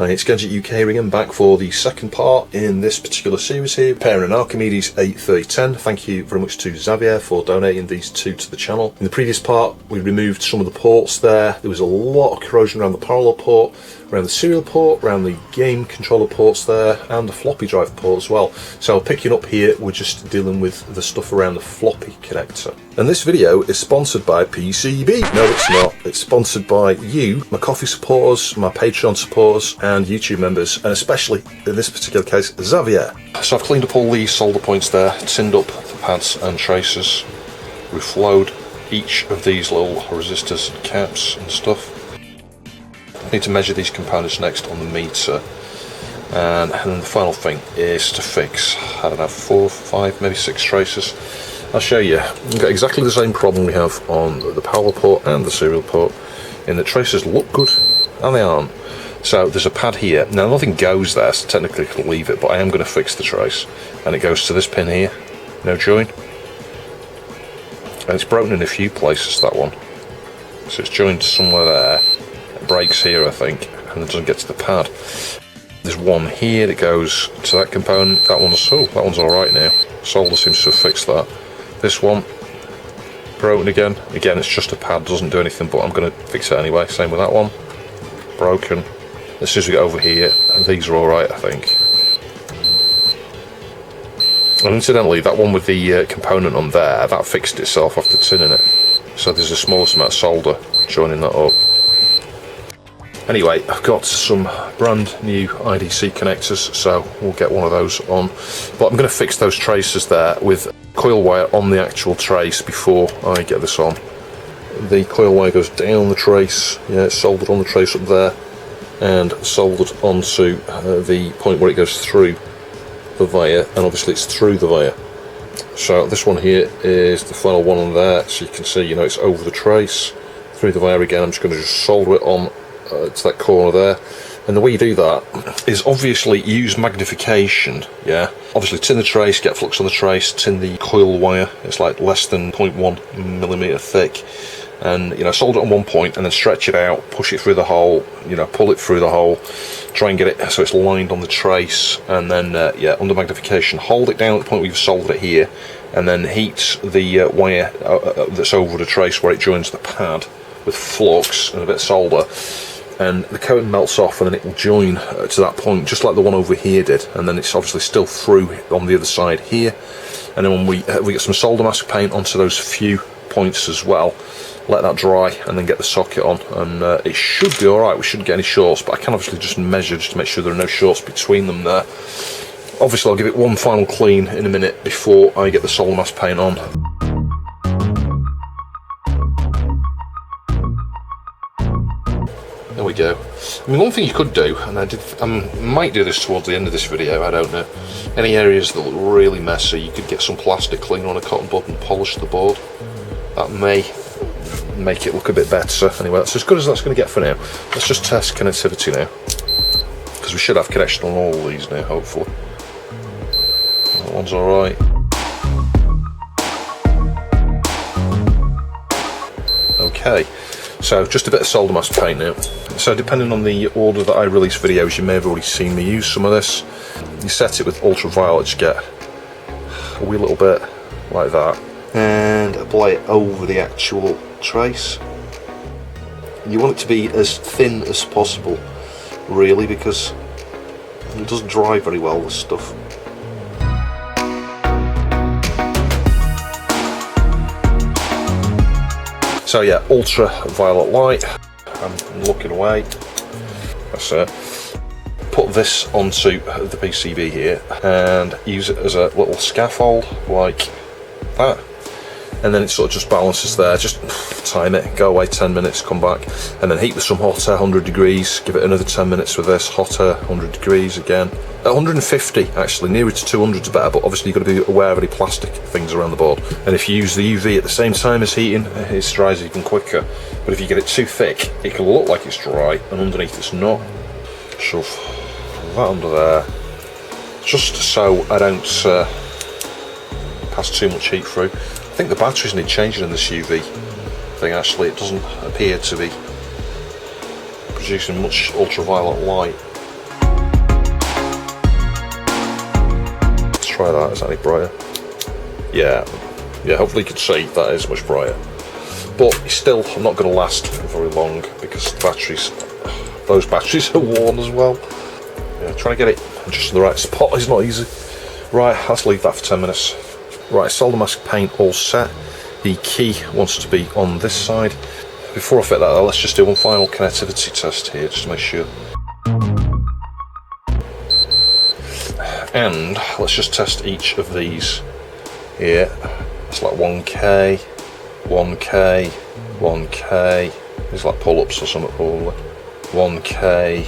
Hi, it's Gadget UK again, back for the second part in this particular series here, repairing an Archimedes A3010. Thank you very much to Xavier for donating these two to the channel. In the previous part, we removed some of the ports there. There was a lot of corrosion around the parallel port, around the serial port, around the game controller ports there, and the floppy drive port as well. So picking up here, we're just dealing with the stuff around the floppy connector. And this video is sponsored by PCB. No, it's not. It's sponsored by you, my coffee supporters, my Patreon supporters, and YouTube members, and especially, in this particular case, Xavier. So I've cleaned up all the solder points there, tinned up the pads and tracers, reflowed each of these little resistors and caps and stuff. I need to measure these components next on the meter, and then the final thing is to fix, I don't know, 4, 5, maybe 6 tracers. I'll show you. We've got exactly the same problem we have on the power port and the serial port, in that tracers look good and they aren't. So there's a pad here. Now nothing goes there, so technically I can leave it, but I am going to fix the trace, and it goes to this pin here, no join, and it's broken in a few places, that one, so it's joined somewhere there. It breaks here, I think, and it doesn't get to the pad. There's one here that goes to that component. That one's alright now. Solder seems to have fixed that. This one, broken again. Again, it's just a pad, doesn't do anything, but I'm going to fix it anyway. Same with that one, broken. As soon as we get over here, these are alright, I think. And incidentally, that one with the component on there, that fixed itself after tinning it. So there's a smallest amount of solder joining that up. Anyway, I've got some brand new IDC connectors, so we'll get one of those on. But I'm going to fix those tracers there with coil wire on the actual trace before I get this on. The coil wire goes down the trace, yeah, it's soldered on the trace up there, and soldered onto the point where it goes through the wire, and obviously it's through the wire. So this one here is the final one on there, so you can see, you know, it's over the trace, through the wire again. I'm just going to solder it on to that corner there. And the way you do that is obviously use magnification, yeah. Obviously tin the trace, get flux on the trace, tin the coil wire, it's like less than 0.1mm thick, and, you know, solder it on one point and then stretch it out, push it through the hole, you know, pull it through the hole, try and get it so it's lined on the trace, and then yeah, under magnification, hold it down at the point where you've soldered it here, and then heat the wire that's over the trace where it joins the pad with flux and a bit of solder, and the coating melts off, and then it will join to that point just like the one over here did, and then it's obviously still through on the other side here. And then when we get some solder mask paint onto those few points as well, let that dry, and then get the socket on, and it should be alright. We shouldn't get any shorts, but I can obviously just measure just to make sure there are no shorts between them there. Obviously I'll give it one final clean in a minute before I get the solder mask paint on. There we go. I mean, one thing you could do, and I might do this towards the end of this video, I don't know. Any areas that look really messy, you could get some plastic cleaner on a cotton bud and polish the board. That may make it look a bit better. Anyway, that's as good as that's going to get for now. Let's just test connectivity now, because we should have connection on all these now, hopefully. That one's alright. Okay. So just a bit of solder mask paint now. So depending on the order that I release videos, you may have already seen me use some of this. You set it with ultraviolet, you get a wee little bit like that, and apply it over the actual trace. You want it to be as thin as possible, really, because it doesn't dry very well, this stuff. So yeah, ultraviolet light, I'm looking away, that's it. Put this onto the PCB here and use it as a little scaffold like that, and then it sort of just balances there. Just time it, go away 10 minutes, come back, and then heat with some hot air, 100 degrees, give it another 10 minutes with this, hot air, 100 degrees again. At 150 actually, nearer to 200 is better, but obviously you've got to be aware of any plastic things around the board. And if you use the UV at the same time as heating, it dries even quicker. But if you get it too thick, it can look like it's dry, and underneath it's not. Shove that under there, just so I don't pass too much heat through. I think the batteries need changing in this UV thing actually. It doesn't appear to be producing much ultraviolet light. try that. Is that any brighter? Yeah, hopefully you can see that is much brighter. But it's still not going to last very long because the batteries, those batteries are worn as well. Yeah, trying to get it just in the right spot is not easy. Right, let's leave that for 10 minutes. Right, solder mask paint all set. The key wants to be on this side. Before I fit that though, let's just do one final connectivity test here just to make sure. And let's just test each of these here. It's like 1K, 1K, 1K. It's like pull-ups or something probably. 1K,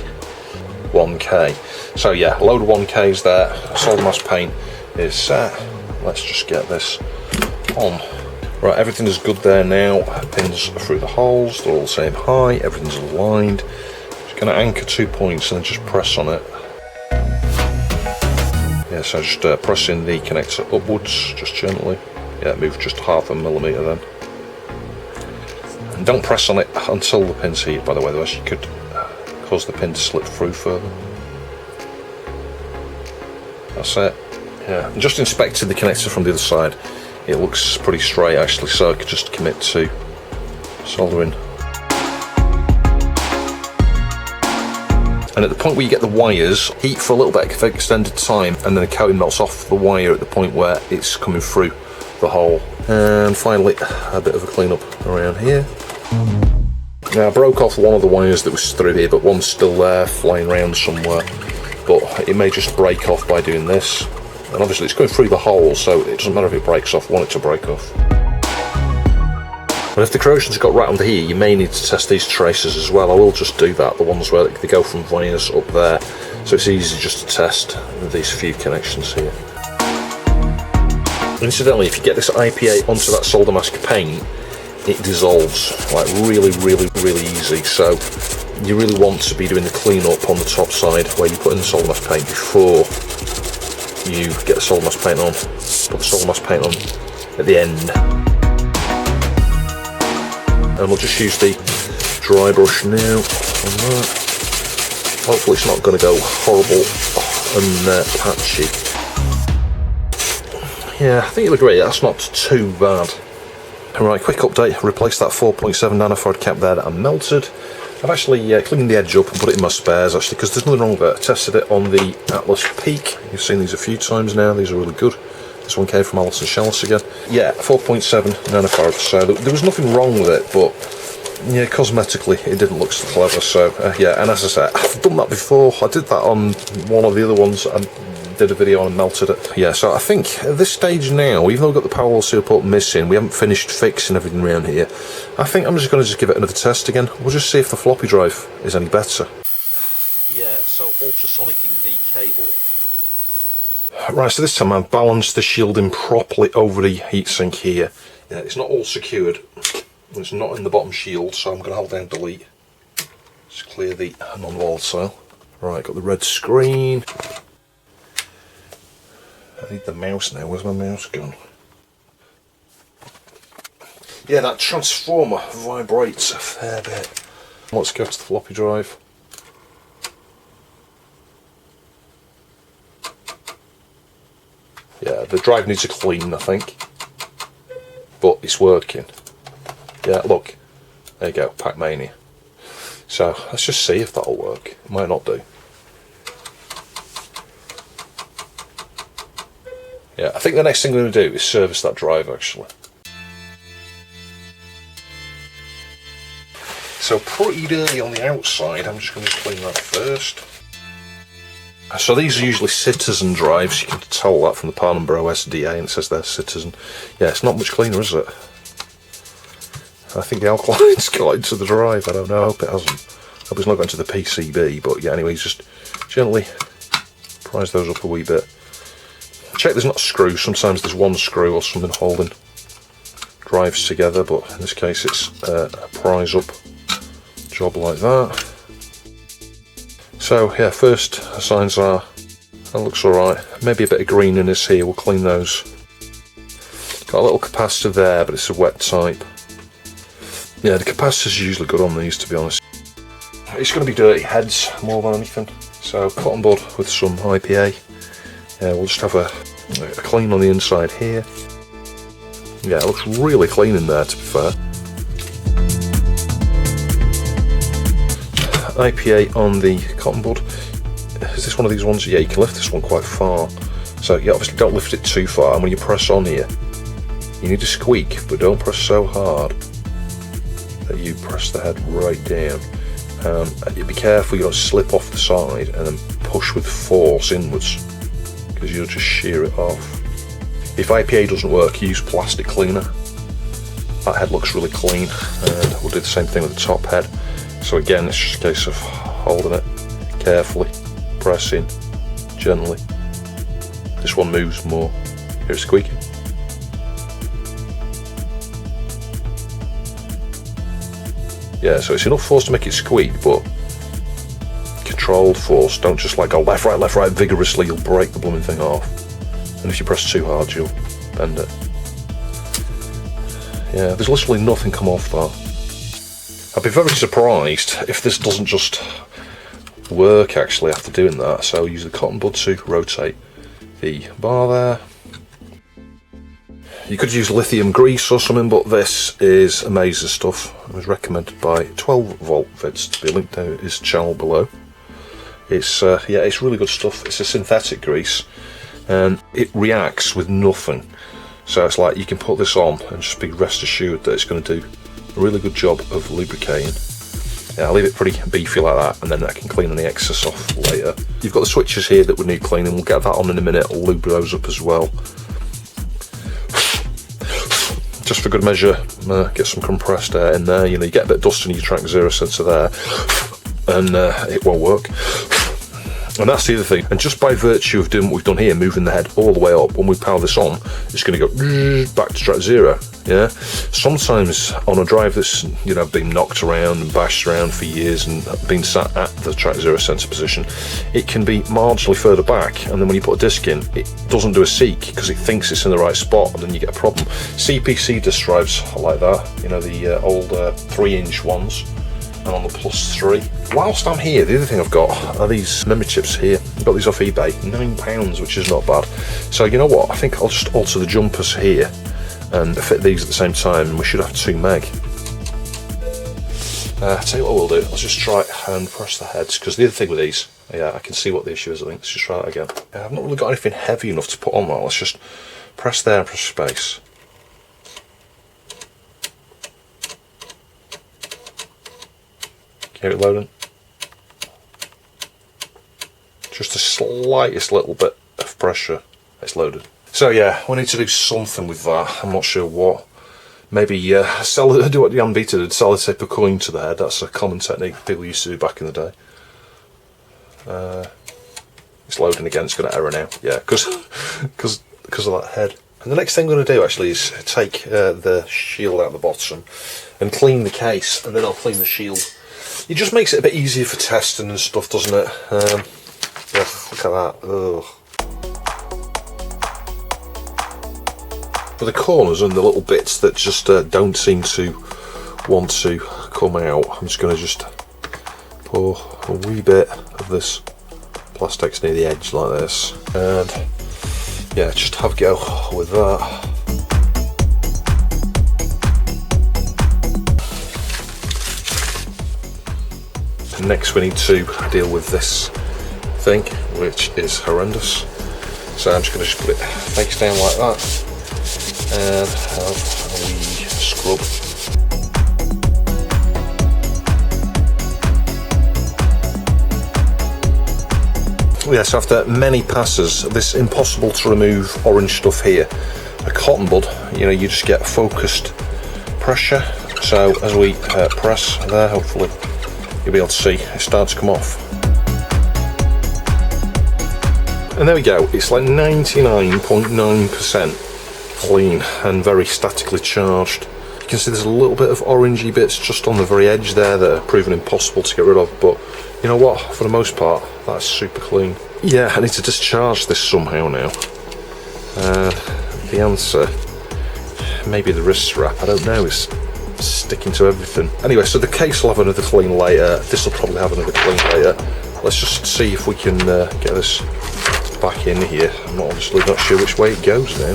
1K. So yeah, a load of 1Ks there. Solder mask paint is set. Let's just get this on. Right, everything is good there now. Pins through the holes, they're all the same height, everything's aligned. Just going to anchor 2 points and then just press on it. Yeah, so just pressing the connector upwards, just gently. Yeah, move just 0.5 millimetre then. And don't press on it until the pin's heated, by the way, otherwise you could cause the pin to slip through further. That's it. Yeah, just inspected the connector from the other side. It looks pretty straight actually, so I could just commit to soldering. And at the point where you get the wires, heat for a little bit of extended time, and then the coating melts off the wire at the point where it's coming through the hole. And finally, a bit of a clean up around here. Now I broke off one of the wires that was through here, but one's still there, flying around somewhere. But it may just break off by doing this. And obviously it's going through the hole, so it doesn't matter if it breaks off, I want it to break off. And if the corrosion's got right under here, you may need to test these tracers as well. I will just do that, the ones where they go from wires up there. So it's easy just to test these few connections here. Incidentally, if you get this IPA onto that solder mask paint, it dissolves like really easy. So you really want to be doing the clean up on the top side where you put in the solder mask paint before you get the solder mask paint on. Put the solder mask paint on at the end. And we'll just use the dry brush now on that. Hopefully it's not going to go horrible and patchy. Yeah, I think it looked great. That's not too bad. Alright, quick update. Replaced that 4.7 nanofarad cap there that I melted. I've actually cleaned the edge up and put it in my spares actually, because there's nothing wrong with it. I tested it on the Atlas Peak. You've seen these a few times now. These are really good. This one came from Alice and Shellis again. Yeah, 4.7 nanofarad. So there was nothing wrong with it, but yeah, cosmetically it didn't look so clever. So yeah, and as I said, I've done that before. I did that on one of the other ones. I did a video on and melted it. Yeah, so I think at this stage now, even though we've got the power wall seal port missing, we haven't finished fixing everything around here. I think I'm just going to give it another test again. We'll just see if the floppy drive is any better. Yeah, so ultrasonic EV cable. Right, so this time I've balanced the shielding properly over the heatsink here. Yeah, it's not all secured. It's not in the bottom shield, so I'm going to hold down delete. Just clear the non-volatile. Right, got the red screen. I need the mouse now. Where's my mouse gone? Yeah, that transformer vibrates a fair bit. Let's go to the floppy drive. Yeah, the drive needs a clean, I think. But it's working. Yeah, look. There you go, Pac-Mania. So, let's just see if that'll work. It might not do. Yeah, I think the next thing I'm going to do is service that drive actually. So pretty dirty on the outside, I'm just going to clean that first. So these are usually Citizen drives, you can tell that from the part number OSDA, and it says they're Citizen. Yeah, it's not much cleaner, is it? I think the alkaline's got into the drive, I don't know, I hope it hasn't. I hope it's not got into the PCB, but yeah, anyway, just gently prise those up a wee bit. Check there's not a screw, sometimes there's one screw or something holding drives together, but in this case it's a prise up job like that. So yeah, first signs are, that looks alright, maybe a bit of greeniness here, we'll clean those. Got a little capacitor there, but it's a wet type. Yeah, the capacitors are usually good on these, to be honest. It's going to be dirty heads more than anything, so cotton bud with some IPA. Yeah, we'll just have a Clean on the inside here. Yeah, it looks really clean in there, to be fair. IPA on the cotton bud. Is this one of these ones? Yeah, you can lift this one quite far. So you obviously don't lift it too far, and when you press on here, you need to squeak, but don't press so hard that you press the head right down. You be careful you don't slip off the side and then push with force inwards, because you'll just shear it off. If IPA doesn't work, use plastic cleaner. That head looks really clean, and we'll do the same thing with the top head. So again, it's just a case of holding it carefully, pressing gently. This one moves more. Hear it squeaking. Yeah, so it's enough force to make it squeak, but controlled force. Don't just like go left, right vigorously, you'll break the blooming thing off. And if you press too hard, you'll bend it. Yeah, there's literally nothing come off that. I'd be very surprised if this doesn't just work actually after doing that. So use the cotton bud to rotate the bar there. You could use lithium grease or something, but this is amazing stuff. It was recommended by 12 Volt Vids, to be linked to his channel below. It's yeah, it's really good stuff. It's a synthetic grease, and it reacts with nothing. So it's like you can put this on and just be rest assured that it's going to do a really good job of lubricating. Yeah, I'll leave it pretty beefy like that, and then I can clean any excess off later. You've got the switches here that would need cleaning. We'll get that on in a minute. I'll lube those up as well. Just for good measure, get some compressed air in there. You know, you get a bit of dust in your track 0 sensor there, and it won't work. And that's the other thing. And just by virtue of doing what we've done here, moving the head all the way up, when we power this on, it's going to go back to track 0. Yeah. Sometimes on a drive that's, you know, been knocked around and bashed around for years and been sat at the track 0 sensor position, it can be marginally further back, and then when you put a disc in, it doesn't do a seek because it thinks it's in the right spot, and then you get a problem. CPC disc drives are like that. You know, the old 3-inch ones. And on the +3. Whilst I'm here, the other thing I've got are these memory chips here. I've got these off eBay, £9, which is not bad. So you know what, I think I'll just alter the jumpers here and fit these at the same time, and we should have 2 meg. I'll tell you what we'll do, let's just try and press the heads, because the other thing with these, yeah, I can see what the issue is, I think. Let's just try that again. I've not really got anything heavy enough to put on that. Let's just press there and press space. Hear it loading? Just the slightest little bit of pressure, it's loaded. So yeah, we need to do something with that. I'm not sure what. Maybe do what the Beta did, sellotape a coin to the head. That's a common technique people used to do back in the day. It's loading again, it's going to error now. Yeah, because of that head. And the next thing I'm going to do actually is take the shield out of the bottom and clean the case, and then I'll clean the shield. It just makes it a bit easier for testing and stuff, doesn't it? Yeah, look at that. Ugh. For the corners and the little bits that just don't seem to want to come out, I'm just going to just pour a wee bit of this plastic near the edge like this, and yeah, just have a go with that. Next we need to deal with this thing, which is horrendous. So I'm just going to put it face down like that and have a wee scrub. Yeah, so after many passes, this impossible to remove orange stuff here, a cotton bud, you know, you just get focused pressure. So as we press there, hopefully you'll be able to see it starts to come off. And there we go, it's like 99.9% clean and very statically charged. You can see there's a little bit of orangey bits just on the very edge there that are proven impossible to get rid of, but you know what, for the most part, that's super clean. Yeah, I need to discharge this somehow now. The answer, maybe the wrist strap, I don't know, it's sticking to everything. Anyway, so the case will have another clean later, this will probably have another clean later. Let's just see if we can get this back in here. I'm obviously not sure which way it goes now.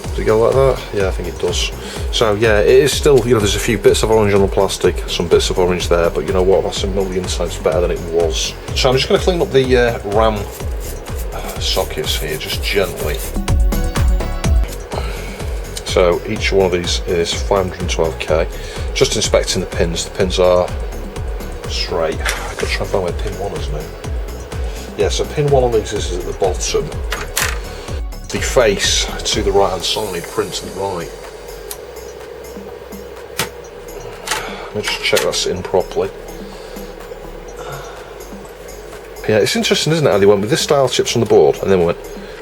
Does it go like that? Yeah, I think it does. So yeah, it is still, you know, there's a few bits of orange on the plastic, some bits of orange there, but you know what, that's a million times better than it was. So I'm just going to clean up the RAM sockets here, just gently. So each one of these is 512k. Just inspecting the pins are straight. I've got to try and find where pin 1 is now. Yeah, so pin 1 on these is at the bottom. The face to the right hand side prints right. Let me just check that's in properly. Yeah, it's interesting, isn't it, how they went with this style chips on the board and then we went,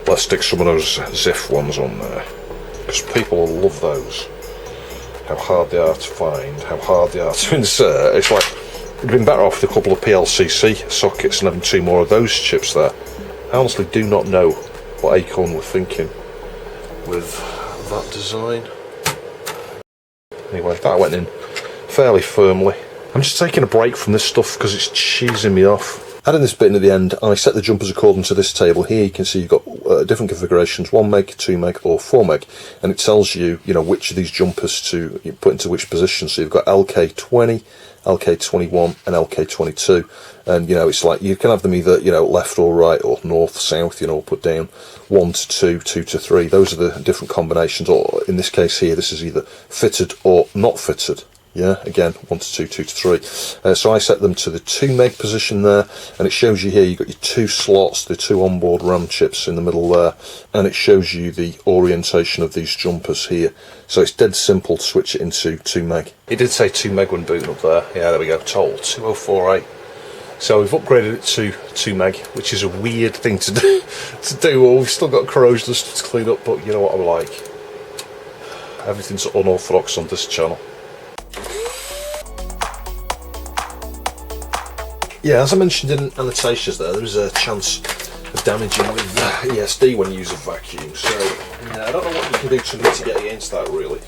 let's stick some of those ZIF ones on there. Because people will love those. How hard they are to find, how hard they are to insert. It's like, it'd been better off with a couple of PLCC sockets and having 2 more of those chips there. I honestly do not know what Acorn were thinking with that design. Anyway, that went in fairly firmly. I'm just taking a break from this stuff because it's cheesing me off. Adding this bit in at the end, I set the jumpers according to this table here. You can see you've got different configurations, 1 meg, 2 meg or 4 meg, and it tells you, you know, which of these jumpers to put into which position. So you've got LK20, LK21 and LK22, and you know, it's like you can have them either, you know, left or right or north, south, you know, put down 1 to 2, 2 to 3. Those are the different combinations, or in this case here, this is either fitted or not fitted. Yeah, again, 1 to 2, 2 to 3. So I set them to the 2 meg position there, and it shows you here you've got your 2 slots, the 2 onboard RAM chips in the middle there, and it shows you the orientation of these jumpers here. So it's dead simple to switch it into 2 meg. It did say 2 meg when booting up there. Yeah, there we go, total 2048. So we've upgraded it to 2 meg, which is a weird thing to do. Well, we've still got corrosion to clean up, but you know what I'm like. Everything's unorthodox on this channel. Yeah, as I mentioned in annotations there is a chance of damaging with ESD when you use a vacuum, so yeah, I don't know what you can do to mitigate against that really,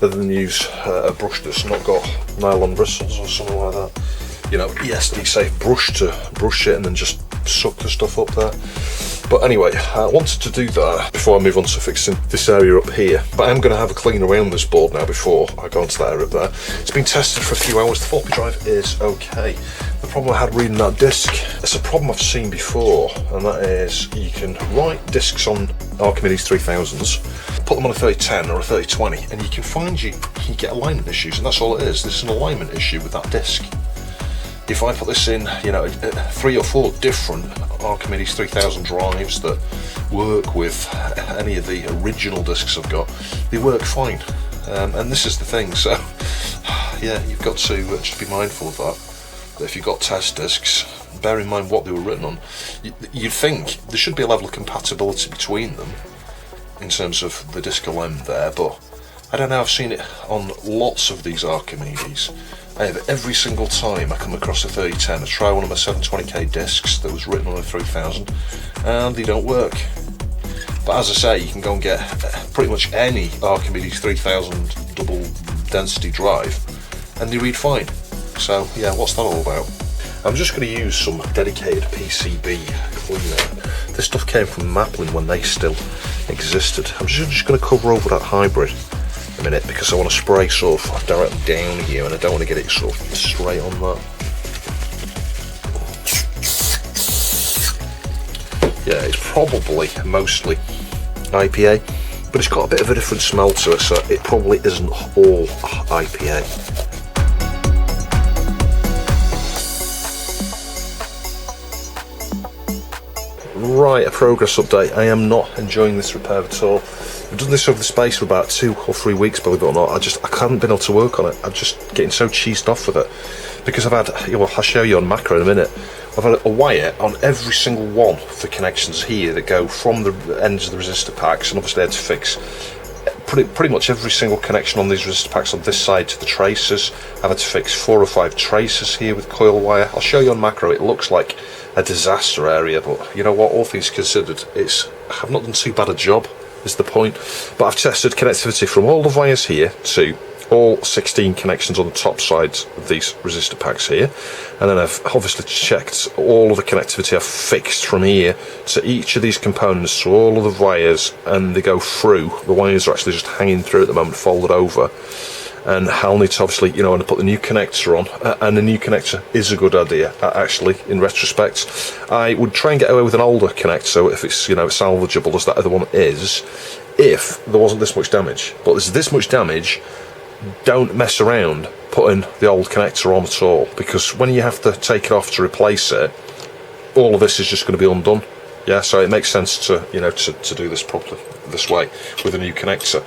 other than use a brush that's not got nylon bristles or something like that. You know, ESD safe brush to brush it and then just suck the stuff up there. But anyway, I wanted to do that before I move on to fixing this area up here. But I'm going to have a clean around this board now before I go into that area up there. It's been tested for a few hours. The floppy drive is okay. The problem I had reading that disc, it's a problem I've seen before, and that is you can write discs on Archimedes 3000s, put them on a 3010 or a 3020, and you can find you get alignment issues, and that's all it is. This is an alignment issue with that disc. If I put this in, you know, 3 or 4 different Archimedes 3000 drives that work with any of the original discs I've got, they work fine. And this is the thing, so yeah, you've got to just be mindful of that. If you've got test discs, bear in mind what they were written on. You'd think there should be a level of compatibility between them in terms of the disc length there, but I don't know, I've seen it on lots of these Archimedes. Every single time I come across a 3010, I try one of my 720k discs that was written on a 3000 and they don't work. But as I say, you can go and get pretty much any Archimedes 3000 double density drive and they read fine. So yeah, what's that all about? I'm just going to use some dedicated PCB cleaner. This stuff came from Maplin when they still existed. I'm just going to cover over that hybrid a minute because I want to spray sort of directly down here and I don't want to get it sort of straight on that. Yeah, it's probably mostly IPA, but it's got a bit of a different smell to it, so it probably isn't all IPA. Right, a progress update. I am not enjoying this repair at all. I've done this over the space of about 2 or 3 weeks, believe it or not. I haven't been able to work on it. I'm just getting so cheesed off with it because I've had, well, I'll show you on macro in a minute. I've had a wire on every single one of the connections here that go from the ends of the resistor packs, and obviously I had to fix pretty much every single connection on these resistor packs on this side to the traces. I've had to fix 4 or 5 traces here with coil wire. I'll show you on macro. It looks like a disaster area, but you know what, all things considered, I've not done too bad a job is the point. But I've tested connectivity from all the wires here to all 16 connections on the top sides of these resistor packs here, and then I've obviously checked all of the connectivity I've fixed from here to each of these components, so all of the wires, and they go through. The wires are actually just hanging through at the moment, folded over. And I'll need to obviously, you know, and put the new connector on, and the new connector is a good idea, actually, in retrospect. I would try and get away with an older connector if it's, you know, salvageable as that other one is, if there wasn't this much damage. But there's this much damage, don't mess around putting the old connector on at all, because when you have to take it off to replace it, all of this is just going to be undone. Yeah, so it makes sense to, you know, to do this properly this way with a new connector.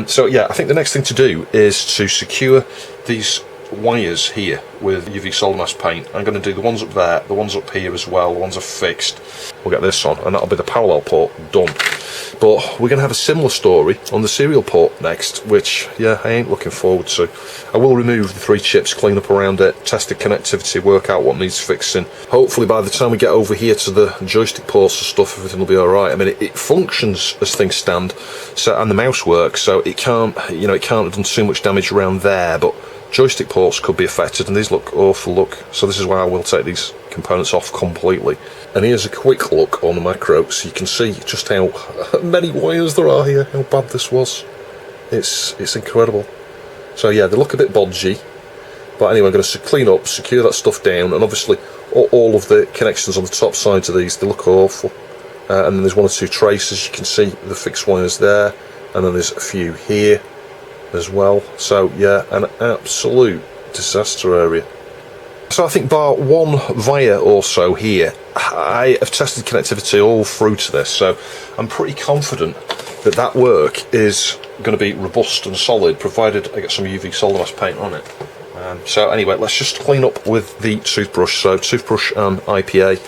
So yeah, I think the next thing to do is to secure these wires here with UV solder mask paint. I'm going to do the ones up there, the ones up here as well, the ones I've fixed. We'll get this on, and that'll be the parallel port done. But we're going to have a similar story on the serial port next, which, yeah, I ain't looking forward to. I will remove the 3 chips, clean up around it, test the connectivity, work out what needs fixing. Hopefully by the time we get over here to the joystick ports and stuff, everything will be alright. I mean, it functions as things stand, so, and the mouse works, so it can't, you know, it can't have done too much damage around there, but joystick ports could be affected, and these look awful, look. So this is why I will take these components off completely. And here's a quick look on the macro, so you can see just how many wires there are here, how bad this was. It's incredible. So yeah, they look a bit bodgy, but anyway, I'm going to clean up, secure that stuff down, and obviously all of the connections on the top sides of these, they look awful. And then there's 1 or 2 traces, you can see the fixed wires there, and then there's a few here as well. So yeah, an absolute disaster area. So I think bar 1 via or so here, I have tested connectivity all through to this, so I'm pretty confident that that work is going to be robust and solid, provided I get some UV solder mask paint on it. So anyway, let's just clean up with the toothbrush. So toothbrush and IPA.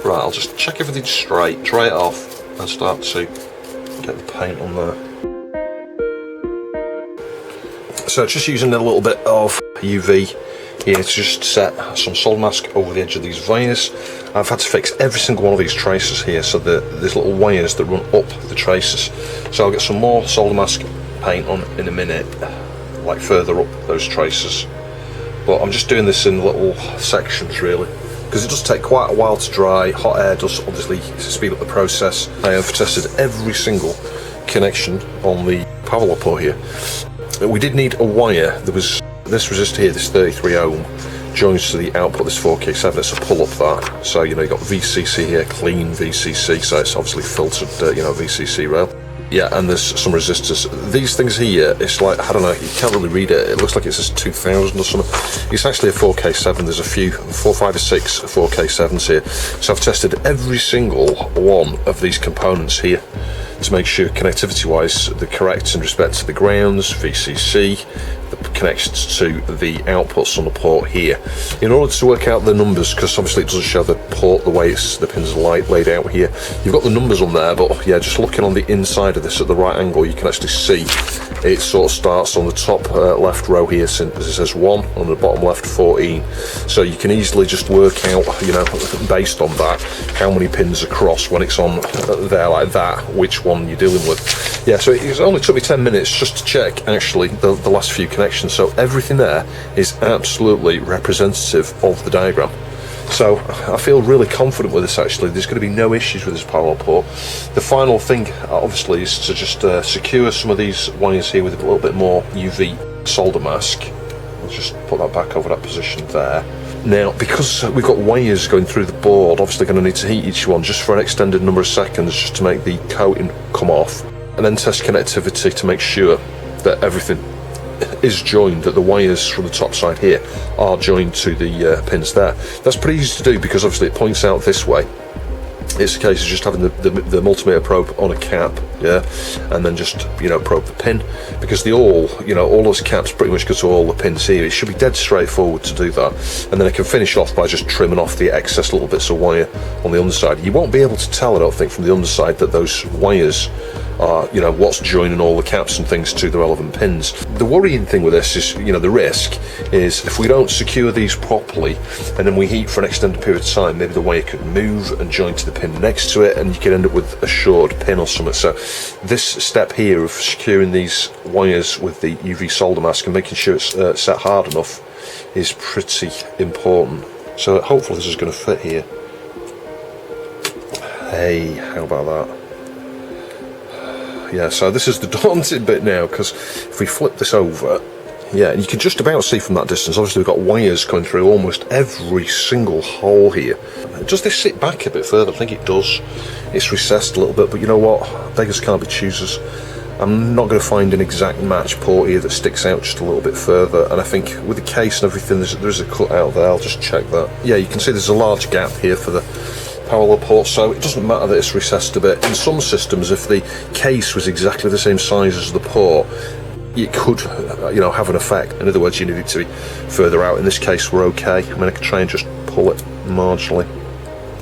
Right, I'll just check everything straight, dry it off, and start to get the paint on there. So just using a little bit of UV here to just set some solder mask over the edge of these wires. I've had to fix every single one of these traces here, so there's little wires that run up the traces. So I'll get some more solder mask paint on in a minute, like further up those traces. But I'm just doing this in little sections really, because it does take quite a while to dry. Hot air does obviously speed up the process. I have tested every single connection on the power port here. We did need a wire. There was this resistor here, this 33 ohm, joins to the output, this 4K7, it's a pull up that. So, you know, you've got VCC here, clean VCC, so it's obviously filtered, you know, VCC rail. Yeah, and there's some resistors. These things here, it's like, I don't know, you can't really read it. It looks like it says 2000 or something. It's actually a 4K7. There's a few, 4, 5 or 6 4K7s here. So I've tested every single one of these components here to make sure connectivity-wise they're correct in respect to the grounds, VCC, the connections to the outputs on the port here. In order to work out the numbers, because obviously it doesn't show the port the way the pins are laid out here, you've got the numbers on there, but yeah, just looking on the inside of this at the right angle, you can actually see it sort of starts on the top left row here, since it says 1, on the bottom left 14. So you can easily just work out, you know, based on that, how many pins across when it's on there like that, which one you're dealing with. Yeah, so it only took me 10 minutes just to check actually the last few connections, so everything there is absolutely representative of the diagram. So I feel really confident with this actually. There's going to be no issues with this parallel port. The final thing obviously is to just secure some of these wires here with a little bit more UV solder mask. I'll just put that back over that position there. Now, because we've got wires going through the board, obviously going to need to heat each one just for an extended number of seconds, just to make the coating come off, and then test connectivity to make sure that everything is joined, that the wires from the top side here are joined to the pins there. That's pretty easy to do because obviously it points out this way. It's a case of just having the multimeter probe on a cap, yeah, and then just, you know, probe the pin, because all those caps pretty much go to all the pins here. It should be dead straightforward to do that, and then I can finish off by just trimming off the excess little bits of wire on the underside. You won't be able to tell, I don't think, from the underside that those wires are, you know, what's joining all the caps and things to the relevant pins. The worrying thing with this is, you know, the risk is if we don't secure these properly and then we heat for an extended period of time, maybe the wire could move and join to the pin next to it, and you could end up with a shorted pin or something. So this step here of securing these wires with the UV solder mask and making sure it's set hard enough is pretty important. So hopefully this is going to fit here. Hey, how about that? Yeah, so this is the daunting bit now, because if we flip this over, yeah, you can just about see from that distance, obviously we've got wires coming through almost every single hole here. Does this sit back a bit further? I think it does. It's recessed a little bit, but you know what? Beggars can't be choosers. I'm not going to find an exact match port here that sticks out just a little bit further, and I think with the case and everything, there's a cut out there. I'll just check that. Yeah, you can see there's a large gap here for the parallel port, so it doesn't matter that it's recessed a bit. In some systems, if the case was exactly the same size as the port, it could, you know, have an effect. In other words, you need it to be further out. In this case, we're okay. I mean, I could try and just pull it marginally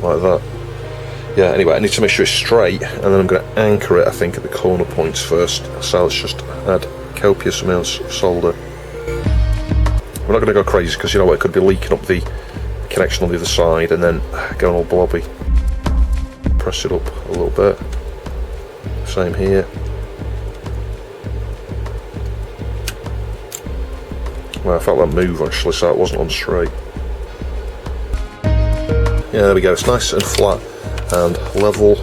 like that. Yeah, anyway, I need to make sure it's straight, and then I'm going to anchor it, I think, at the corner points first. So let's just add copious amounts of solder. We're not going to go crazy, because you know what, it could be leaking up the connection on the other side and then going all blobby. Press it up a little bit. Same here. Well, I felt that move actually, so it wasn't on straight. Yeah, there we go. It's nice and flat and level.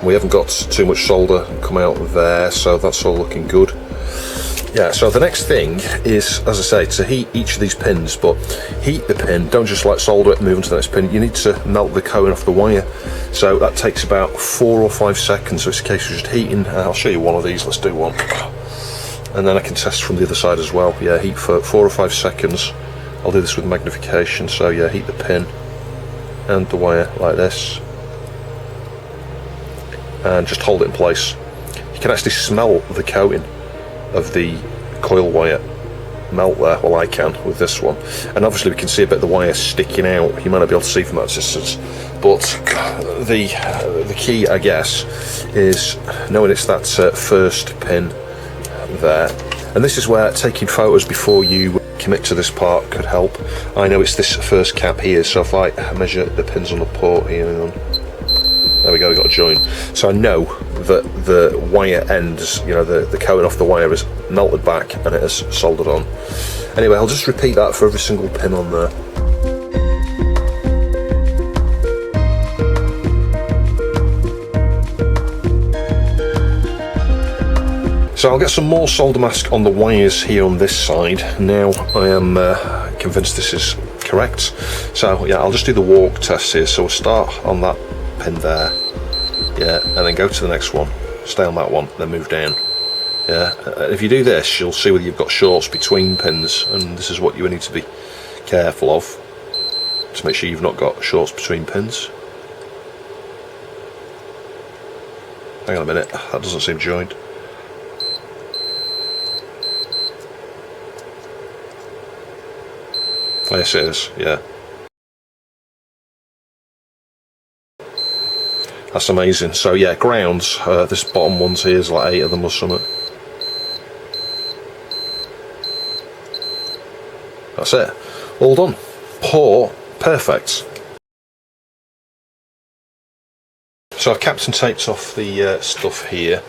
We haven't got too much solder come out there, so that's all looking good. Yeah, so the next thing is, as I say, to heat each of these pins, but heat the pin, don't just like solder it and move on to the next pin. You need to melt the coating off the wire, so that takes about 4 or 5 seconds, so it's a case of just heating. I'll show you one of these, let's do one. And then I can test from the other side as well. Yeah, heat for 4 or 5 seconds. I'll do this with magnification, so yeah, heat the pin and the wire like this. And just hold it in place. You can actually smell the coating of the coil wire melt there. Well, I can with this one, and obviously we can see a bit of the wire sticking out. You might not be able to see from that distance, but the key, I guess, is knowing it's that first pin there. And this is where taking photos before you commit to this part could help. I know it's this first cap here, so if I measure the pins on the port here, there we go, we got a join. So I know that the wire ends, you know, the coating off the wire is melted back and it is soldered on. Anyway, I'll just repeat that for every single pin on there. So I'll get some more solder mask on the wires here on this side. Now I am convinced this is correct. So yeah, I'll just do the walk test here. So we'll start on that pin there, yeah, and then go to the next one, stay on that one, then move down. Yeah, if you do this, you'll see whether you've got shorts between pins, and this is what you need to be careful of, to make sure you've not got shorts between pins. Hang on a minute, that doesn't seem joined. Yes it is, yeah. That's amazing. So yeah, grounds, this bottom one's here is like 8 of them or something. That's it. All done. Port, perfect. So I've capped and taped off the stuff here.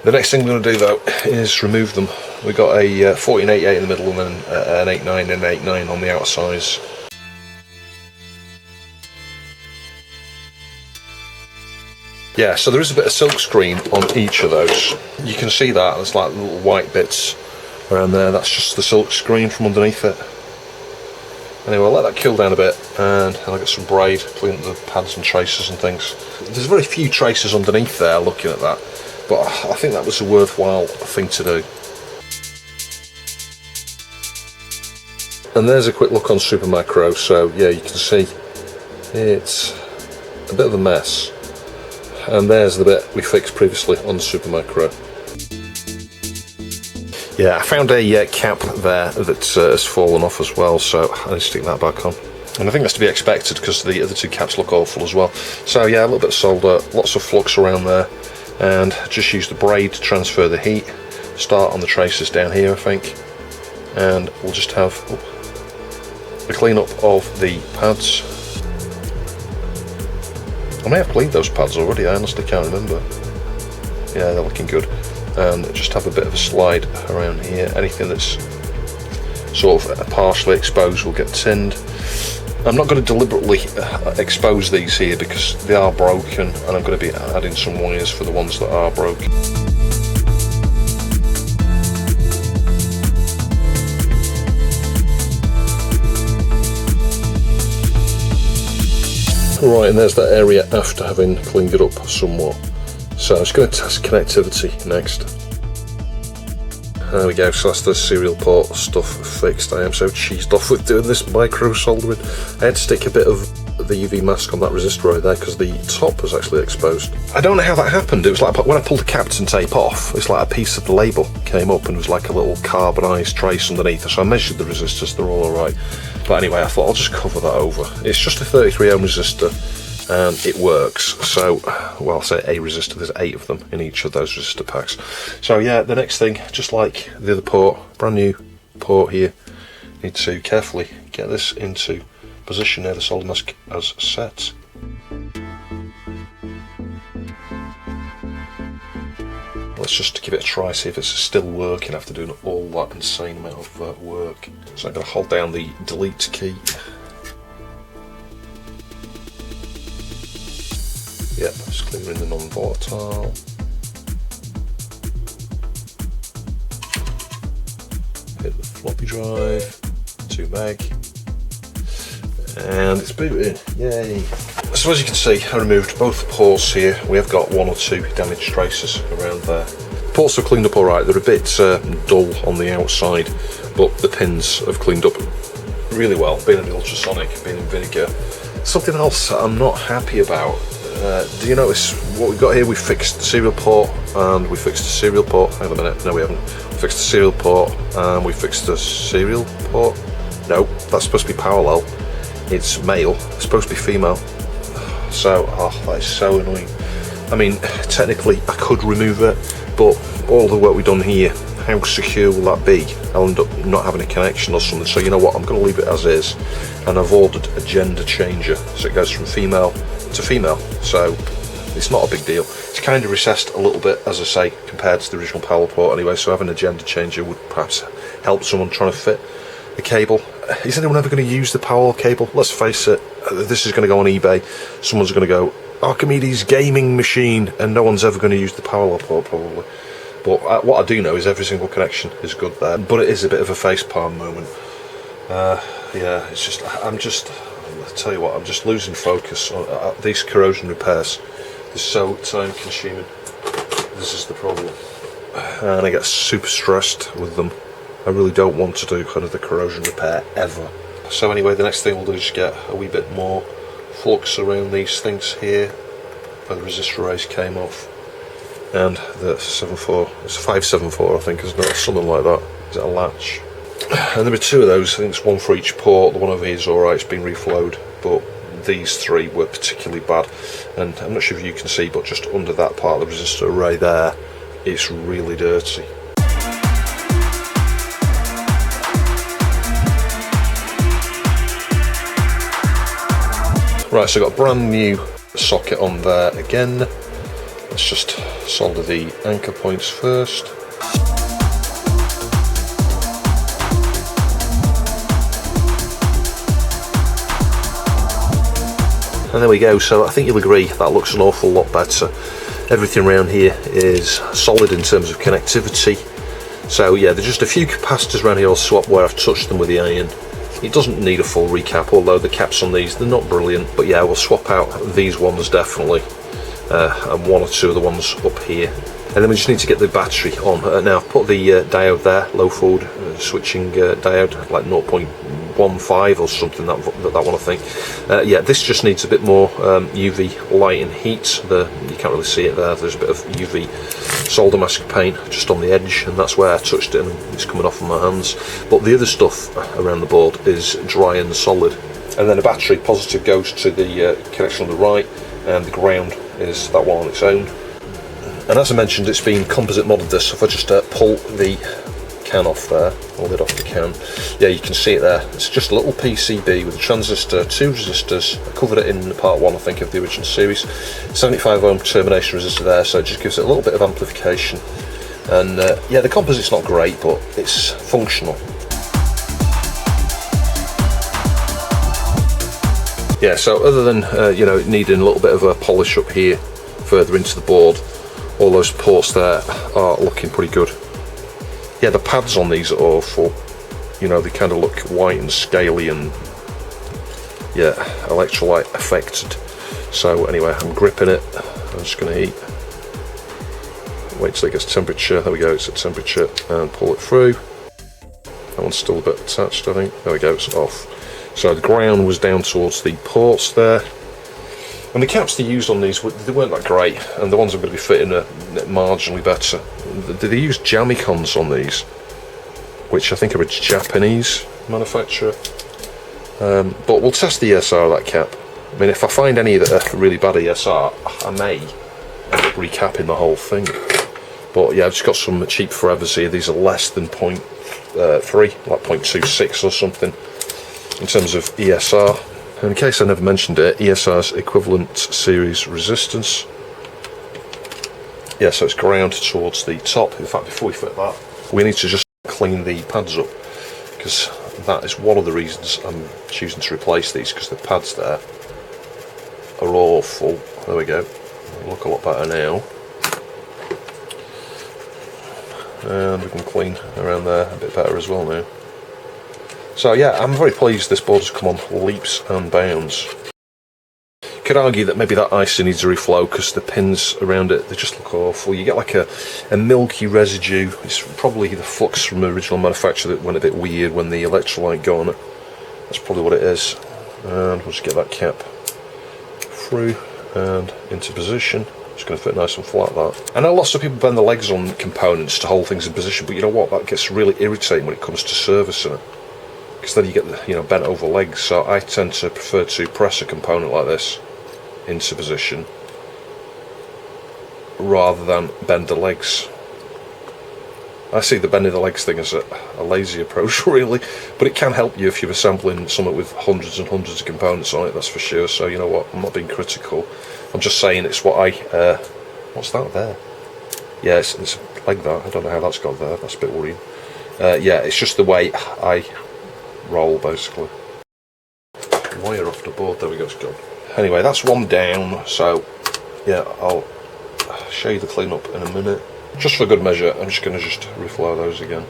The next thing we're going to do though is remove them. We've got a 1488 in the middle and then an 89 and 89 on the outsides. Yeah, so there is a bit of silk screen on each of those. You can see that, there's like little white bits around there, that's just the silk screen from underneath it. Anyway, I'll let that cool down a bit, and I'll get some braid, put in the pads and traces and things. There's very few traces underneath there looking at that, but I think that was a worthwhile thing to do. And there's a quick look on Super Macro, so yeah, you can see it's a bit of a mess. And there's the bit we fixed previously on Super Macro. Yeah, I found a cap there that has fallen off as well, so I need to stick that back on. And I think that's to be expected because the other two caps look awful as well. So yeah, a little bit of solder, lots of flux around there, and just use the braid to transfer the heat. Start on the traces down here, I think, and we'll just have the clean up of the pads. I may have cleaned those pads already, I honestly can't remember. Yeah, they're looking good. And just have a bit of a slide around here. Anything that's sort of partially exposed will get tinned. I'm not going to deliberately expose these here because they are broken, and I'm going to be adding some wires for the ones that are broken. Right, and there's that area after having cleaned it up somewhat. So I'm just going to test connectivity next. There we go, so that's the serial port stuff fixed. I am so cheesed off with doing this micro soldering. I had to stick a bit of the UV mask on that resistor right there because the top was actually exposed. I don't know how that happened. It was like when I pulled the captain tape off, it's like a piece of the label came up and it was like a little carbonised trace underneath. So I measured the resistors, they're all alright. But anyway, I thought I'll just cover that over. It's just a 33 ohm resistor and it works. So, well, I'll say a resistor, there's 8 of them in each of those resistor packs. So yeah, the next thing, just like the other port, brand new port here, need to carefully get this into position there, the solder mask as set. Let's just give it a try, see if it's still working after doing all that insane amount of work. So I'm going to hold down the delete key. Yep, just clearing the non-volatile. Hit the floppy drive, 2 meg, and it's booted. Yay! So as you can see, I removed both ports here. We have got 1 or 2 damaged traces around there. Ports have cleaned up alright. They're a bit dull on the outside, but the pins have cleaned up really well. Being an ultrasonic, being in vinegar. Something else I'm not happy about. Do you notice what we've got here? We fixed the serial port and we fixed the serial port. Hang on a minute, no we haven't. We fixed the serial port and we fixed the serial port. No, that's supposed to be parallel. It's male, it's supposed to be female. So, oh, that is so annoying. I mean, technically I could remove it, but all the work we've done here, how secure will that be? I'll end up not having a connection or something. So you know what, I'm going to leave it as is, and I've ordered a gender changer, so it goes from female to female, so it's not a big deal. It's kind of recessed a little bit, as I say, compared to the original power port anyway, so having a gender changer would perhaps help someone trying to fit the cable. Is anyone ever going to use the power cable? Let's face it, this is going to go on eBay, someone's going to go, Archimedes gaming machine, and no one's ever going to use the parallel port probably. But what I do know is every single connection is good there, but it is a bit of a facepalm moment. Yeah, it's just, I'll tell you what, I'm just losing focus on these corrosion repairs. They're so time consuming. This is the problem. And I get super stressed with them. I really don't want to do kind of the corrosion repair ever. So anyway, the next thing we'll do is get a wee bit more flux around these things here where the resistor arrays came off. And the 7.4, it's a 574 I think, isn't it? Something like that. Is it a latch? And there were 2 of those, I think it's 1 for each port. The one over here is alright, it's been reflowed, but these 3 were particularly bad. And I'm not sure if you can see, but just under that part of the resistor array there, it's really dirty. Right, so I've got a brand new socket on there again. Let's just solder the anchor points first. And there we go, so I think you'll agree that looks an awful lot better. Everything around here is solid in terms of connectivity. So yeah, there's just a few capacitors around here I'll swap where I've touched them with the iron. It doesn't need a full recap, although the caps on these, they're not brilliant. But yeah, we'll swap out these ones definitely. And 1 or 2 of the ones up here. And then we just need to get the battery on. Now I've put the diode there, low forward switching diode, like 0.15 or something, that one I think. Yeah, this just needs a bit more UV light and heat. You can't really see it there, there's a bit of UV solder mask paint just on the edge, and that's where I touched it and it's coming off on my hands. But the other stuff around the board is dry and solid. And then the battery positive goes to the connection on the right, and the ground is that one on its own. And as I mentioned, it's been composite modded this, so if I just pull the can off there, or lid off the can. Yeah, you can see it there. It's just a little PCB with a transistor, 2 resistors. I covered it in part 1, I think, of the original series. 75 ohm termination resistor there, so it just gives it a little bit of amplification. And yeah, the composite's not great, but it's functional. Yeah, so other than you know, needing a little bit of a polish up here further into the board, all those ports there are looking pretty good. Yeah, the pads on these are awful. You know, they kind of look white and scaly and, yeah, electrolyte affected. So anyway, I'm gripping it. I'm just going to heat. Wait till it gets temperature. There we go, it's at temperature, and pull it through. That one's still a bit attached, I think. There we go, it's off. So the ground was down towards the ports there. And the caps they used on these, they weren't that great, and the ones I'm going to be fitting are marginally better. They used Jamicons on these, which I think are a Japanese manufacturer. But we'll test the ESR of that cap. I mean, if I find any that are really bad ESR, I may end up recapping the whole thing. But yeah, I've just got some cheap forevers here. These are less than 0.3, like 0.26 or something, in terms of ESR. And in case I never mentioned it, ESR's equivalent series resistance. Yeah, so it's ground towards the top. In fact, before we fit that, we need to just clean the pads up, because that is one of the reasons I'm choosing to replace these, because the pads there are awful. There we go. They look a lot better now. And we can clean around there a bit better as well now. So yeah, I'm very pleased this board has come on leaps and bounds. Could argue that maybe that icing needs a reflow, because the pins around it, they just look awful. You get like a milky residue. It's probably the flux from the original manufacture that went a bit weird when the electrolyte got on it. That's probably what it is. And we'll just get that cap through and into position. Just going to fit nice and flat, that. I know lots of people bend the legs on components to hold things in position, but you know what? That gets really irritating when it comes to servicing it, because then you get the, you know, bent over legs. So I tend to prefer to press a component like this into position rather than bend the legs. I see the bending the legs thing as a lazy approach, really, but it can help you if you're assembling something with hundreds and hundreds of components on it, that's for sure. So you know what, I'm not being critical, I'm just saying it's what I what's that there? Yeah, it's like that. I don't know how that's got there, that's a bit worrying. Yeah, it's just the way I roll, basically. Wire off the board, there we go, it's gone. Anyway, that's one down, so yeah, I'll show you the cleanup in a minute. Just for good measure, I'm just going to reflow those again.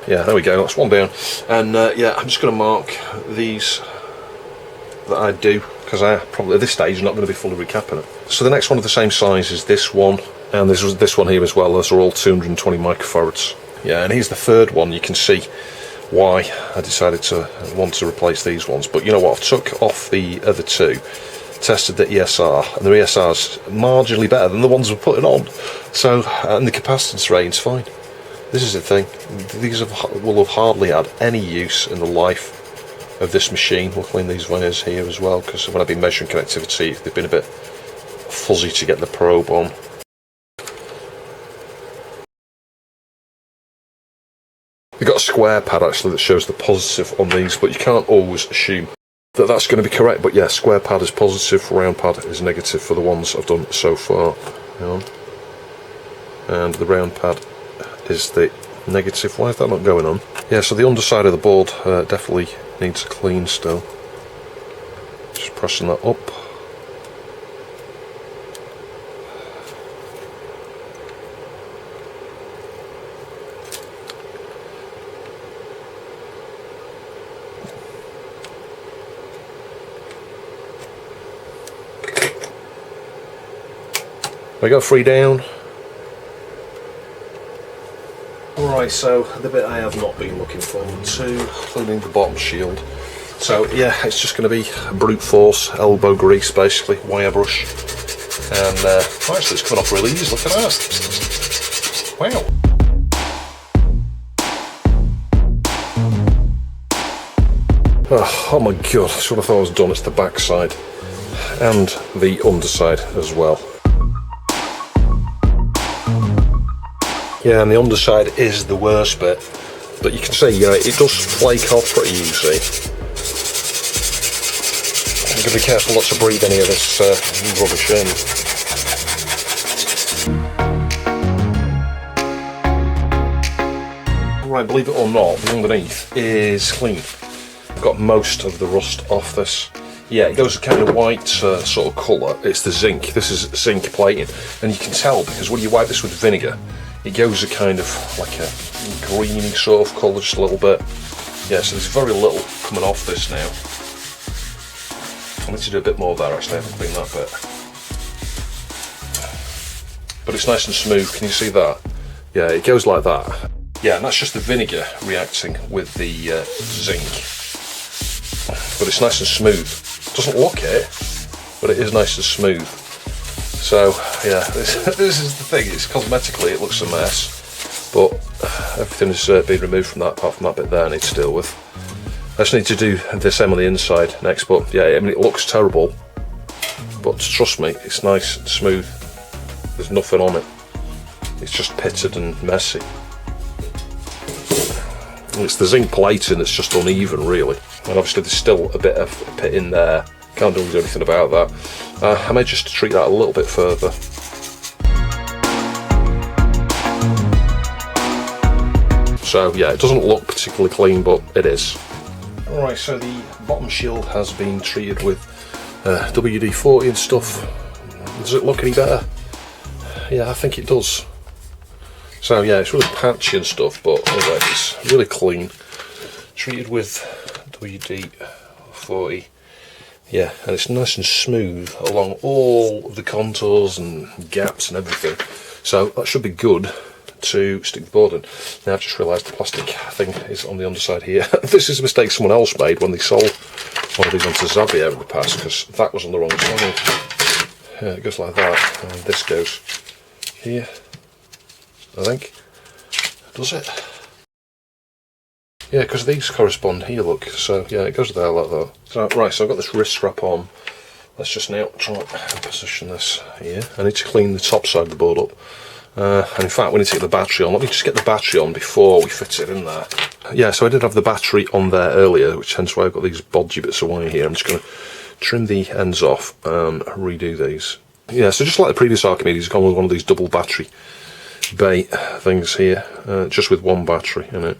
Yeah, there we go, that's one down. And yeah, I'm just going to mark these that I do, because I probably at this stage I'm not going to be fully recapping it. So the next one of the same size is this one, and this one here as well. Those are all 220 microfarads. Yeah, and here's the third one. You can see why I decided to want to replace these ones. But you know what, I've took off the other two, tested the ESR, and the ESR's marginally better than the ones we're putting on. So, and the capacitance rating's fine. This is the thing, these will have hardly had any use in the life of this machine. We'll clean these wires here as well, because when I've been measuring connectivity, they've been a bit fuzzy to get the probe on. You've got a square pad actually that shows the positive on these, but you can't always assume that that's going to be correct. But yeah, square pad is positive, round pad is negative for the ones I've done so far. And the round pad is the negative. Why is that not going on? Yeah, so the underside of the board definitely needs a clean still. Just pressing that up. I got 3 down. Alright, so the bit I have not been looking forward to, cleaning the bottom shield. So yeah, it's just going to be brute force, elbow grease basically, wire brush. And actually it's coming off really easy, look at that. Wow. Oh my god, that's what I thought I was done. It's the back side and the underside as well. Yeah, and the underside is the worst bit. But you can see, it does flake off pretty easily. I'm going to be careful not to breathe any of this rubbish in. Right, believe it or not, the underneath is clean. I've got most of the rust off this. Yeah, it goes a kind of white sort of colour. It's the zinc. This is zinc plating. And you can tell because when you wipe this with vinegar, it goes a kind of like a greeny sort of colour, just a little bit. Yeah, so there's very little coming off this now. I need to do a bit more there actually, I haven't cleaned that bit. But it's nice and smooth, can you see that? Yeah, it goes like that. Yeah, and that's just the vinegar reacting with the zinc. But it's nice and smooth. Doesn't look it, but it is nice and smooth. So yeah, this is the thing. It's cosmetically it looks a mess, but everything has been removed from that, apart from that bit there I need to deal with. I just need to do the same on the inside next. But yeah, I mean it looks terrible, but trust me, it's nice and smooth. There's nothing on it. It's just pitted and messy. It's the zinc plating that's just uneven, really. And obviously there's still a bit of a pit in there. Can't do anything about that. I may just treat that a little bit further. So yeah, it doesn't look particularly clean, but it is. Alright, so the bottom shield has been treated with WD-40 and stuff. Does it look any better? Yeah, I think it does. So yeah, it's really patchy and stuff, but anyway, it's really clean. Treated with WD-40. Yeah, and it's nice and smooth along all of the contours and gaps and everything. So that should be good to stick the board in. Now I've just realised the plastic thing is on the underside here. This is a mistake someone else made when they sold one of these onto Xavier in the past, because that was on the wrong side. Yeah, it goes like that, and this goes here, I think. Does it? Yeah, because these correspond here, look. So yeah, it goes there like that. So right, so I've got this wrist strap on. Let's just now try and position this here. I need to clean the top side of the board up. And in fact, we need to get the battery on. Let me just get the battery on before we fit it in there. Yeah, so I did have the battery on there earlier, which hence why I've got these bodgy bits of wire here. I'm just going to trim the ends off and redo these. Yeah, so just like the previous Archimedes, gone with one of these double battery bay things here, just with one battery in it.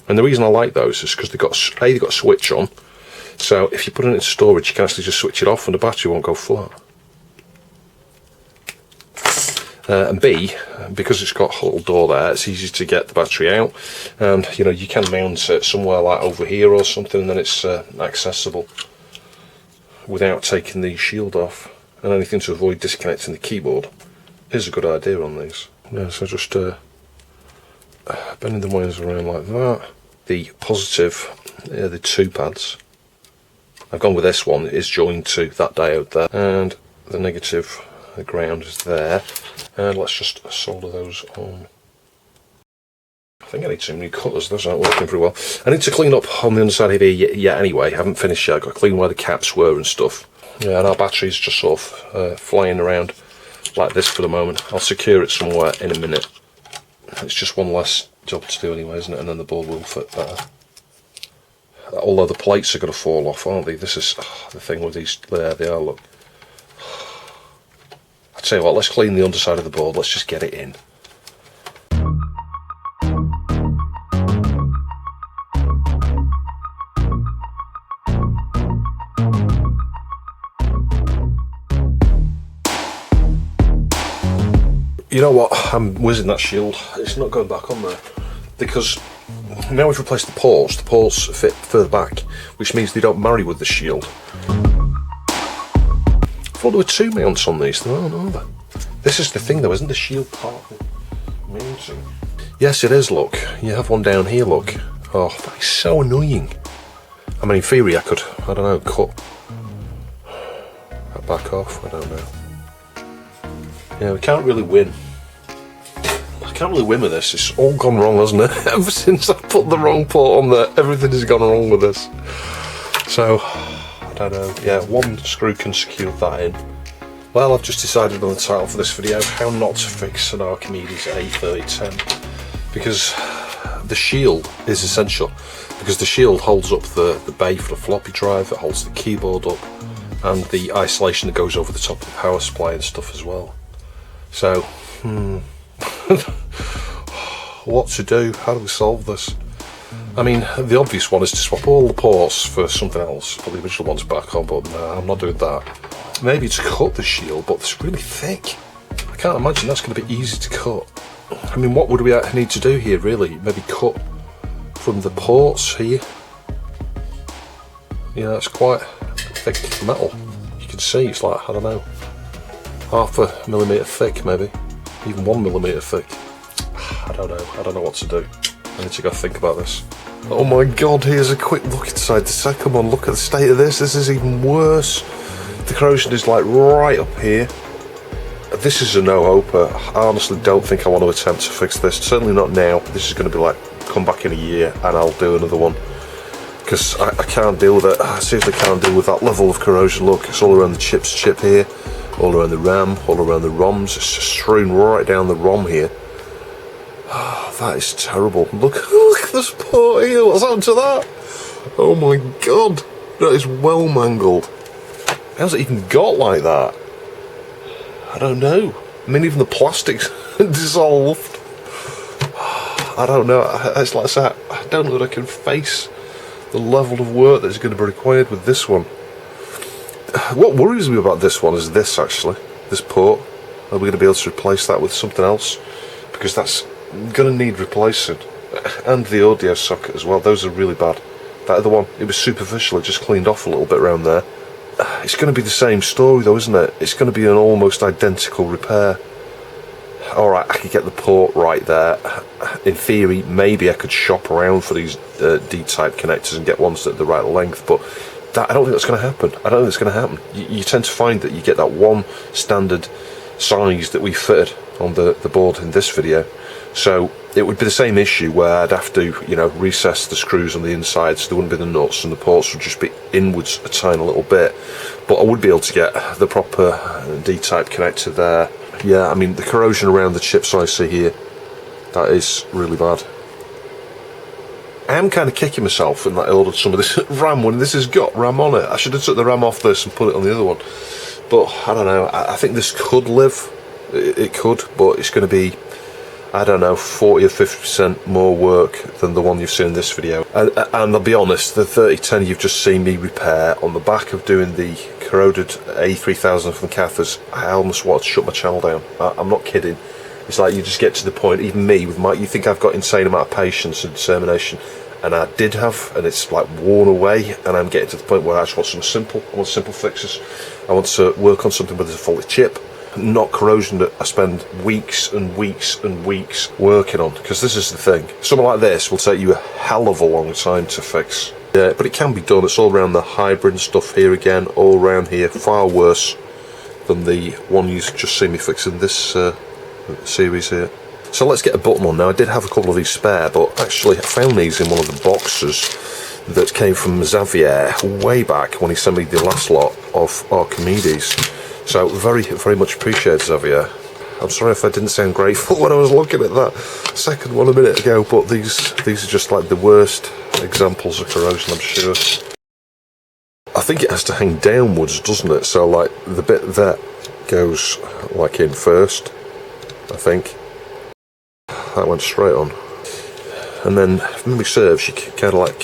And the reason I like those is because they've got a switch on, so if you put it into storage you can actually just switch it off and the battery won't go flat. And B, because it's got a little door there, it's easy to get the battery out, and you can mount it somewhere like over here or something, and then it's accessible without taking the shield off. And anything to avoid disconnecting the keyboard is a good idea on these. Yeah, so just bending the wires around like that. The positive, the two pads, I've gone with this one, it is joined to that diode there, and the negative, the ground is there, and let's just solder those on. I think I need some new cutters, those aren't working very well. I need to clean up on the underside of here yet anyway, I haven't finished yet, I've got to clean where the caps were and stuff. Yeah, and our battery's just sort of flying around like this for the moment. I'll secure it somewhere in a minute. It's just one less job to do anyway, isn't it? And then the board will fit better. Although the plates are going to fall off, aren't they? This is the thing with these. There they are, look. I tell you what, let's clean the underside of the board. Let's just get it in. You know what, I'm whizzing that shield, it's not going back on there, because now we've replaced the ports fit further back, which means they don't marry with the shield. I thought there were two mounts on these, there aren't, are there? This is the thing though, isn't the shield part of the mounting? Yes it is, look, you have one down here, look. Oh, that is so annoying. I mean in theory I could, I don't know, cut that back off, I don't know. Yeah, we can't really win. I can't really win with this. It's all gone wrong, hasn't it? Ever since I put the wrong port on there, everything has gone wrong with this. So, I don't know. Yeah, one screw can secure that in. Well, I've just decided on the title for this video, how not to fix an Archimedes A3010, because the shield is essential, because the shield holds up the bay for the floppy drive, it holds the keyboard up, and the isolation that goes over the top of the power supply and stuff as well. So, what to do? How do we solve this? I mean, the obvious one is to swap all the ports for something else, put the original ones back on, but no, I'm not doing that. Maybe to cut the shield, but it's really thick. I can't imagine that's going to be easy to cut. I mean, what would we need to do here, really? Maybe cut from the ports here. Yeah, it's quite thick metal. You can see it's like, I don't know, 0.5 millimetre thick, maybe. Even 1 millimetre thick. I don't know what to do. I need to go think about this. Oh my god, here's a quick look inside the come on, look at the state of this. This is even worse. The corrosion is like right up here. This is a no-hoper. I honestly don't think I want to attempt to fix this. Certainly not now. This is going to be like, come back in a year and I'll do another one. Because I can't deal with it. I seriously can't deal with that level of corrosion. Look, it's all around the chip here, all around the RAM, all around the ROMs. It's just strewn right down the ROM here. Oh, that is terrible. Look at this port here. What's happened to that? Oh my god. That is well mangled. How's it even got like that? I don't know. I mean, even the plastic's dissolved. I don't know. It's like I said, I don't know that I can face the level of work that's going to be required with this one. What worries me about this one is this, actually. This port. Are we going to be able to replace that with something else? Because that's going to need replacing. And the audio socket as well. Those are really bad. That other one, it was superficial. It just cleaned off a little bit around there. It's going to be the same story though, isn't it? It's going to be an almost identical repair. Alright, I could get the port right there. In theory, maybe I could shop around for these D-type connectors and get ones that are the right length, but I don't think that's going to happen. I don't think it's going to happen. You tend to find that you get that one standard size that we fitted on the board in this video. So it would be the same issue where I'd have to, you know, recess the screws on the inside so there wouldn't be the nuts and the ports would just be inwards a tiny little bit. But I would be able to get the proper D-type connector there. Yeah, I mean, the corrosion around the chips I see here, that is really bad. I am kind of kicking myself in that I ordered some of this RAM when this has got RAM on it. I should have took the RAM off this and put it on the other one. But I don't know, I think this could live. It could, but it's going to be, I don't know, 40 or 50% more work than the one you've seen in this video. And I'll be honest, the 3010 you've just seen me repair on the back of doing the corroded A3010 from the Cathars, I almost want to shut my channel down. I'm not kidding. It's like you just get to the point, even me, with you think I've got insane amount of patience and determination, and I did have, and it's like worn away, and I'm getting to the point where I just want some simple, I want simple fixes. I want to work on something with a faulty chip, not corrosion that I spend weeks and weeks and weeks working on, because this is the thing, something like this will take you a hell of a long time to fix. Yeah, but it can be done. It's all around the hybrid stuff here again, all around here, far worse than the one you've just seen me fixing this series here. So let's get a button on now. I did have a couple of these spare, but actually I found these in one of the boxes that came from Xavier way back when he sent me the last lot of Archimedes. So very, very much appreciated, Xavier. I'm sorry if I didn't sound grateful when I was looking at that second one a minute ago, but these are just like the worst examples of corrosion, I'm sure. I think it has to hang downwards, doesn't it? So like the bit that goes like in first, I think. That went straight on. And then, if memory serves, you can kind of like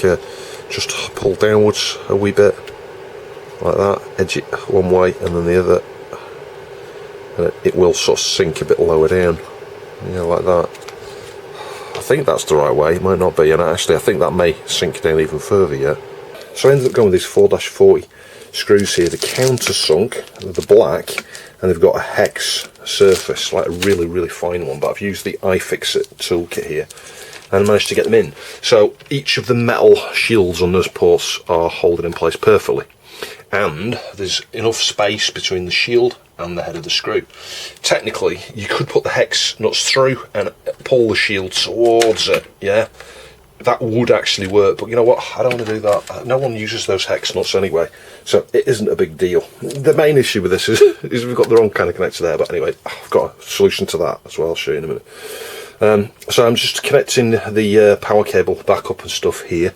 just pull downwards a wee bit, like that, edge it one way and then the other. And it will sort of sink a bit lower down, yeah, like that. I think that's the right way, it might not be, and actually I think that may sink down even further yet. So I ended up going with these 4-40 screws here, the countersunk, the black, and they've got a hex surface, like a really, really fine one, but I've used the iFixit toolkit here, and I managed to get them in. So each of the metal shields on those ports are holding in place perfectly. And there's enough space between the shield and the head of the screw. Technically, you could put the hex nuts through and pull the shield towards it, yeah? that would actually work, but you know what, I don't want to do that. No one uses those hex nuts anyway, so it isn't a big deal. The main issue with this is we've got the wrong kind of connector there, but anyway, I've got a solution to that as well. I'll show you in a minute. So I'm just connecting the power cable back up and stuff here.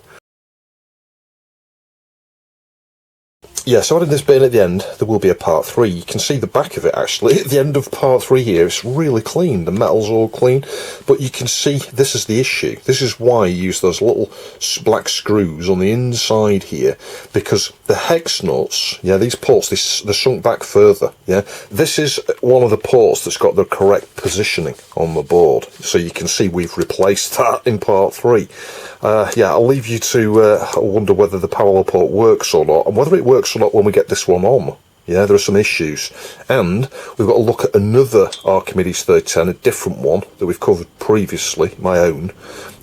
Yeah, so adding this bit in at the end, there will be a part 3. You can see the back of it actually. At the end of part 3 here, it's really clean. The metal's all clean. But you can see this is the issue. This is why you use those little black screws on the inside here. Because the hex nuts, yeah, these ports, they're sunk back further. Yeah, this is one of the ports that's got the correct positioning on the board. So you can see we've replaced that in part 3. Yeah, I'll leave you to wonder whether the parallel port works or not, and whether it works or not when we get this one on. Yeah, there are some issues, and we've got to look at another Archimedes 3010, a different one that we've covered previously, my own,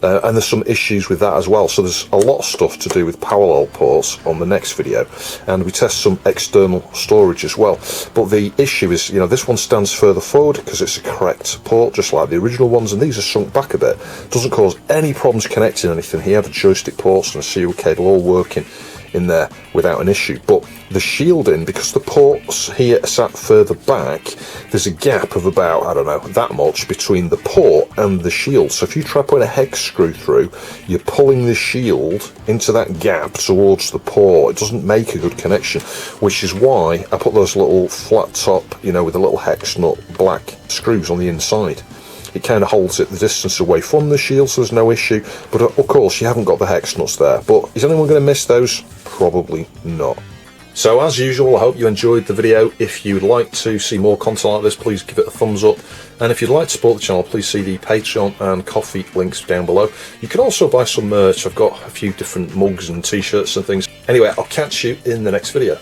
and there's some issues with that as well. So there's a lot of stuff to do with parallel ports on the next video, and we test some external storage as well. But the issue is, you know, this one stands further forward because it's a correct port, just like the original ones, and these are sunk back a bit. Doesn't cause any problems connecting anything. He had a joystick ports and a serial cable all working in there without an issue, but the shielding, because the ports here are sat further back, there's a gap of about, I don't know, that much between the port and the shield. So if you try putting a hex screw through, you're pulling the shield into that gap towards the port. It doesn't make a good connection, which is why I put those little flat top, you know, with a little hex nut black screws on the inside. It kind of holds it the distance away from the shield, so there's no issue. But of course, you haven't got the hex nuts there. But is anyone going to miss those? Probably not. So as usual, I hope you enjoyed the video. If you'd like to see more content like this, please give it a thumbs up. And if you'd like to support the channel, please see the Patreon and Ko-fi links down below. You can also buy some merch. I've got a few different mugs and t-shirts and things. Anyway, I'll catch you in the next video.